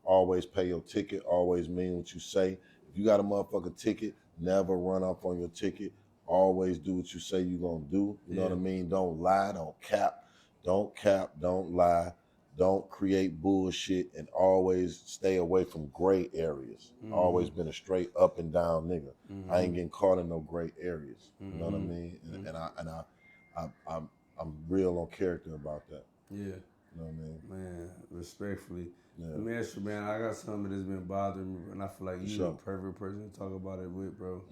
always pay your ticket, always mean what you say. If you got a motherfucking ticket, never run up on your ticket. Always do what you say you gonna do. You know what I mean? Don't lie, don't cap. Don't cap, don't lie, don't create bullshit, and always stay away from gray areas. Always been a straight up and down nigga. I ain't getting caught in no gray areas. You know what I mean? And I'm real on character about that. Yeah. You know what I mean? Man, respectfully. Yeah. Let me ask you, man, I got something that's been bothering me, and I feel like you're the perfect person to talk about it with, bro.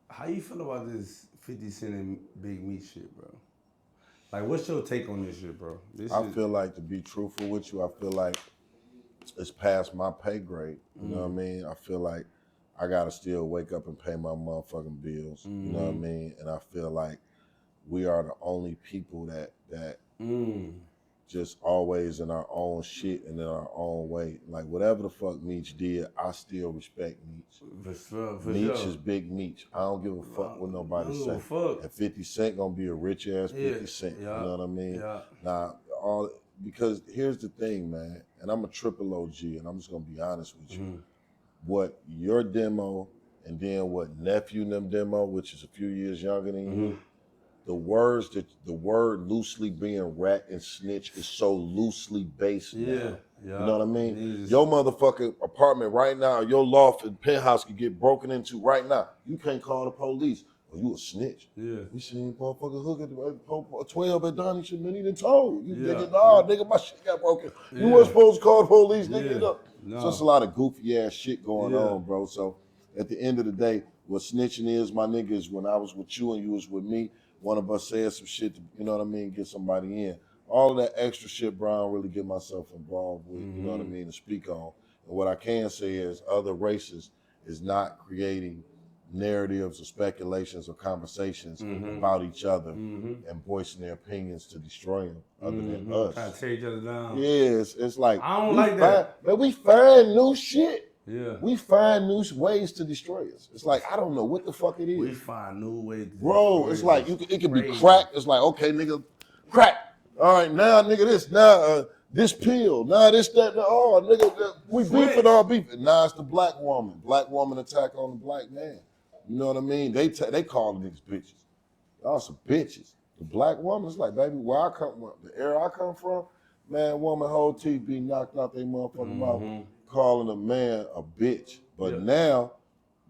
How you feel about this 50 Cent and Big Meat shit, bro? Like, what's your take on this shit, bro? I feel like, to be truthful with you, I feel like it's past my pay grade. You know what I mean? I feel like I gotta still wake up and pay my motherfucking bills. You know what I mean? And I feel like we are the only people that just always in our own shit and in our own way. Like, whatever the fuck Meech did, I still respect Meech. Meech is Big Meech. I don't give a fuck what nobody say. And 50 Cent gonna be a rich ass 50 Cent. You know what I mean? Because here's the thing, man, and I'm a triple OG, and I'm just gonna be honest with you. What your demo and then what nephew and them demo, which is a few years younger than you, the word loosely being rat and snitch is so loosely based now. You know what I mean? Your motherfucking apartment right now, your loft and penthouse could get broken into right now. You can't call the police. Well, you a snitch. Yeah. You seen motherfucker hook at 12 at Donnie shit, man, he done told. You nigga, nigga, my shit got broken. You weren't supposed to call the police, nigga. So it's a lot of goofy ass shit going on, bro. So at the end of the day, what snitching is, my nigga, is when I was with you and you was with me, one of us said some shit to, you know what I mean, get somebody in. All of that extra shit, bro, I don't really get myself involved with, you know what I mean, to speak on. And what I can say is other races is not creating narratives or speculations or conversations about each other and voicing their opinions to destroy them other than us. Trying to tear each other down. Yeah, it's like, I don't like that. But we find new shit. Yeah. We find new ways to destroy us. It's like, I don't know what the fuck it is. We find new ways to Bro, it's like, it can be crack. It's like, okay, nigga, crack. All right, now, nigga, this. Now, this pill. Now, this, that, oh, nigga, we beefing, all beefing. Now it's the black woman. Black woman attack on the black man. You know what I mean? They call niggas bitches. Y'all some bitches. The black woman, it's like, baby, where I come from, the area I come from, man, woman whole teeth be knocked out their motherfucking mouth, calling a man a bitch. But now,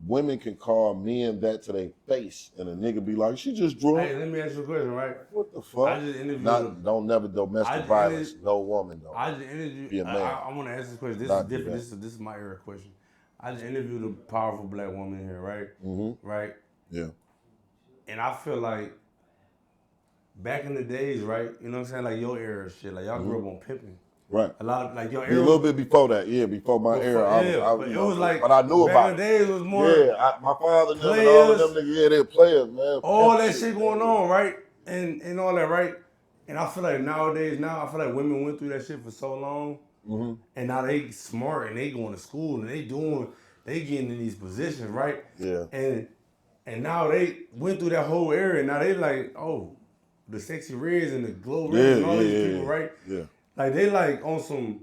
women can call men that to their face, and a nigga be like, she just drunk. Hey, let me ask you a question, right? What the fuck? I just interviewed Don't never domestic violence. No woman though. I just interviewed. Be a man. I want to ask this question. This is different. This is my era question. I just interviewed a powerful black woman here, right? Right. Yeah. And I feel like back in the days, right? You know what I'm saying? Like your era shit. Like y'all grew up on pimping. Right. A lot of like your era. A little bit before that, before my era. But it was like, but I knew back about in the days it was more. my father and all of them niggas, they're players, man. All that shit going on, right? And all that, right? And I feel like nowadays, I feel like women went through that shit for so long, and now they smart and they going to school and they getting in these positions, right? Yeah. And now they went through that whole area. Now they like, oh, the Sexy Reds and the Glow Reds and all these people, right? Yeah. Like they like on some,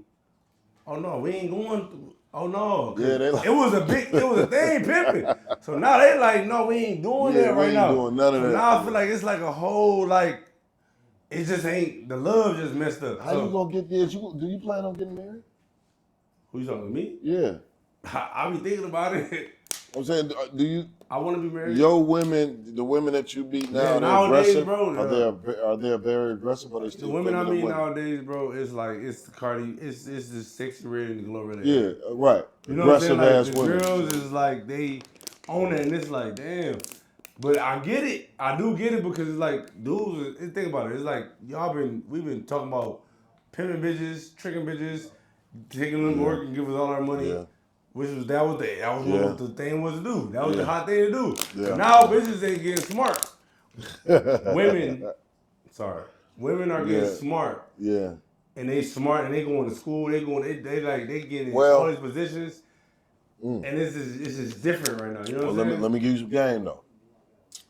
oh no, we ain't going through. Oh no, yeah, they like, it was a thing pimping. So now they like, no, we ain't doing that right now. Doing none of that. Now I feel like it's like a whole like, it just ain't, the love just messed up. How you gonna get this? Do you plan on getting married? Who you talking to me? Yeah. I be thinking about it. I'm saying, do you? I want to be married. Your women, the women that you meet now, nowadays, aggressive. bro. Are they very aggressive? Or they still the women I meet nowadays, bro, it's like it's the Cardi, it's the Sexy Red and the Glow Red. Yeah, right. You know what I'm saying? Like, ass the women. girls is like they own it, and it's like damn. But I get it. I do get it because it's like dudes. Think about it. It's like we've been talking about pimping bitches, tricking bitches, taking them to work and give us all our money. Yeah. That was what the thing was to do. That was the hot thing to do. Yeah. Now bitches ain't getting smart. Women are getting smart. Yeah. And they smart and they going to school. They getting in all these positions. And this is different right now. You know what I'm saying? Let me give you some game though.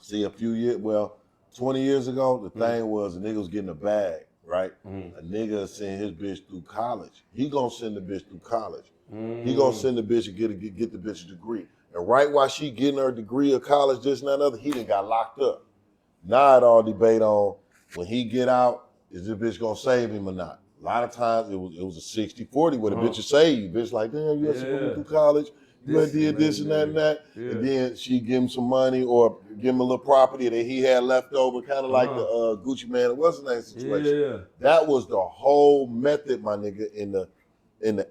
See, 20 years ago, the thing was a nigga was getting a bag, right? A nigga send his bitch through college. He gonna send the bitch through college. He gonna send the bitch and get the bitch a degree. And right while she getting her degree of college, this and that and other, he done got locked up. Now it all debate on when he get out, is this bitch gonna save him or not? A lot of times it was a 60-40 where the bitch would save you. Bitch like, damn, you had to go through college. You had did this and that and that. Yeah. And then she give him some money or give him a little property that he had left over, kind of like the Gucci Man. It wasn't that situation. Yeah. That was the whole method, my nigga, in the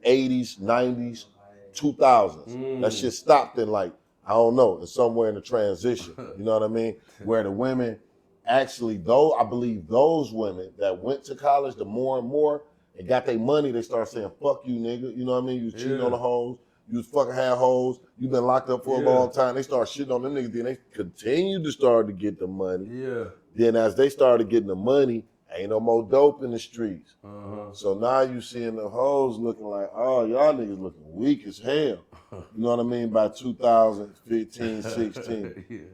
80s, 90s, 2000s. That shit stopped in like, I don't know, somewhere in the transition. You know what I mean? Where the women actually, though, I believe those women that went to college, the more and more, and got their money, they start saying, fuck you, nigga. You know what I mean? You was cheating on the hoes. You was fucking had hoes. You been locked up for a long time. They start shitting on them niggas. Then they continue to start to get the money. Yeah. Then as they started getting the money, ain't no more dope in the streets. So now you seeing the hoes looking like, oh, y'all niggas looking weak as hell. You know what I mean? By 2015, 16.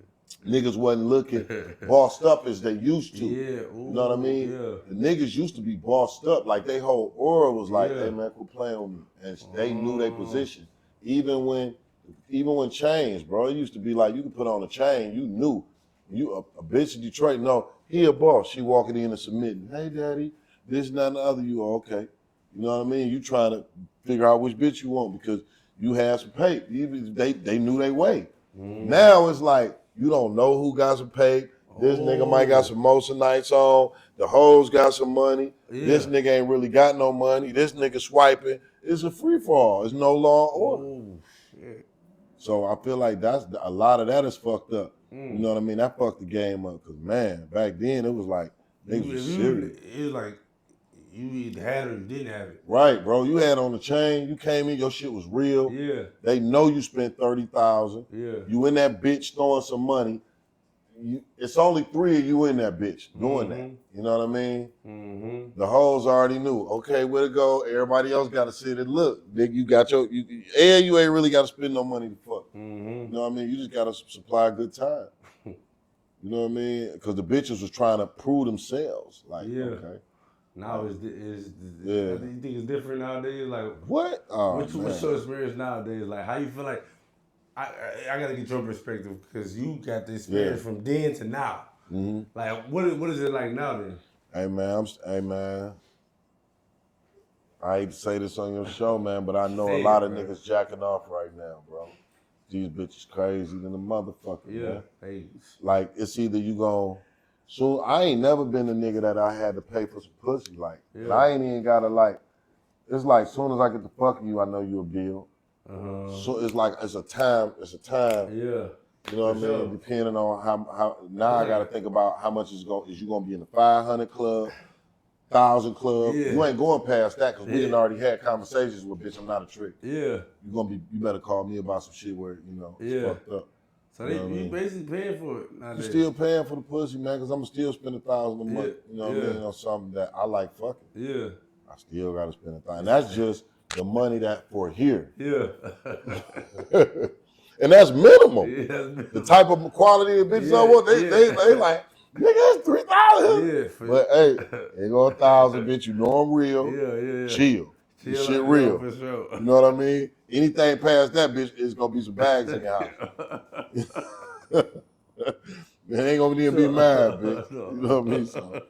Niggas wasn't looking bossed up as they used to. You know what I mean? The niggas used to be bossed up. Like they whole aura was like, hey man, quit playing with me. And they knew their position. Even when chains, bro, it used to be like you could put on a chain, you knew. You a bitch in Detroit, no, he a boss. She walking in and submitting. Hey daddy, this and that and the other, you are okay. You know what I mean? You trying to figure out which bitch you want because you have some pay. They knew their way. Now it's like you don't know who got some pay. This nigga might got some Mosa nights on. The hoes got some money. This nigga ain't really got no money. This nigga swiping. It's a free for all. It's no law order. Shit. So I feel like that's a lot of that is fucked up. You know what I mean? That fucked the game up. Cause man, back then it was like niggas was serious. It was like you either had it or you didn't have it. Right, bro. You had on the chain. You came in. Your shit was real. Yeah. They know you spent $30,000. Yeah. You in that bitch throwing some money. It's only 3 of you in that bitch doing that. You know what I mean? The hoes already knew. Okay, where to go? Everybody else got to sit and look. Nigga, you got you ain't really got to spend no money to fuck. You know what I mean? You just got to supply a good time. You know what I mean? Because the bitches was trying to prove themselves. Like, okay. Now you think it's different nowadays? Like what? Oh, what's your experience nowadays? Like how you feel like? I gotta get your perspective because you got the experience from then to now. Mm-hmm. Like, what is it like now then? Hey man, I hate to say this on your show, man, but I know a lot of niggas jacking off right now, bro. These bitches crazy than the motherfucker, man. Hey. Like, it's either you gon' so I ain't never been a nigga that I had to pay for some pussy, like. And I ain't even gotta, like, it's like, soon as I get to fucking you, I know you a bill. So it's like, it's a time. Yeah. You know what I mean? Depending on how now I gotta think about how much is you gonna be in the 500 club, 1,000 club. Yeah. You ain't going past that because we done already had conversations with bitch, I'm not a trick. Yeah. You better call me about some shit where, it's fucked up. So you basically paying for it nowadays. You still paying for the pussy, man, because I'm still spend $1,000 a month, you know what I mean, on something that I like fucking. Yeah. I still gotta spend $1,000. And that's just the money that for here. Yeah. And that's minimal. Yeah, that's minimal. The type of quality of bitches I want, they like, nigga, that's 3,000. Yeah. But hey, ain't go 1,000, bitch. You know I'm real. Yeah. Chill. This shit real. For sure. You know what I mean? Anything past that, bitch, is gonna be some bags in your house. It ain't gonna even be mad, bitch. You know what I mean? So,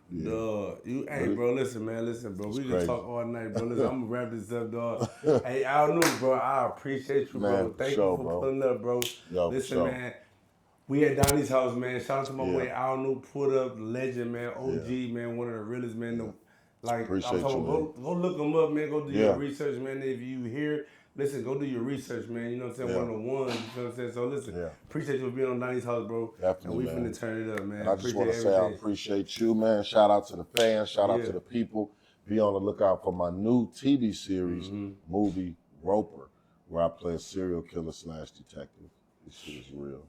yeah. Dog, hey, bro, listen, bro. We can talk all night, bro. Listen, I'm gonna wrap this up, dog. Hey, Al Nuke, bro, I appreciate you, bro. Thank you for pulling up, bro. Yo, listen, man, we at Donnie's house, man. Shout out to my boy Al Nuke, put up, legend, man, OG, man, one of the realest, man. Like, appreciate I'm talking, you, go look him up, man. Go do your research, man. If you here, listen, go do your research, man. You know what I'm saying? One of the ones, you know what I'm saying? So listen, appreciate you for being on Donnie's house, bro. Definitely, and we finna turn it up, man. And I just want to say I appreciate you, man. Shout out to the fans. Shout out to the people. Be on the lookout for my new TV series, movie, Roper, where I play a serial killer / detective. This shit is real.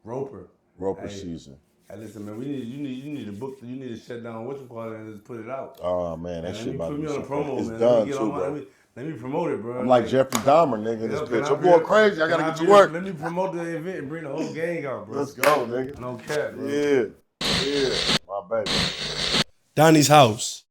Roper season. Hey, listen, man. You need to book. You need to shut down what you call it and just put it out. Oh man, that shit about to be put me on the promo, it's man. done too, bro. Let me promote it, bro. I'm like Jeffrey Dahmer, nigga. This bitch. I'm going crazy. I gotta get to work. Let me promote the event and bring the whole gang out, bro. Let's go, nigga. No cap, bro. Yeah, my baby. Donnie's house.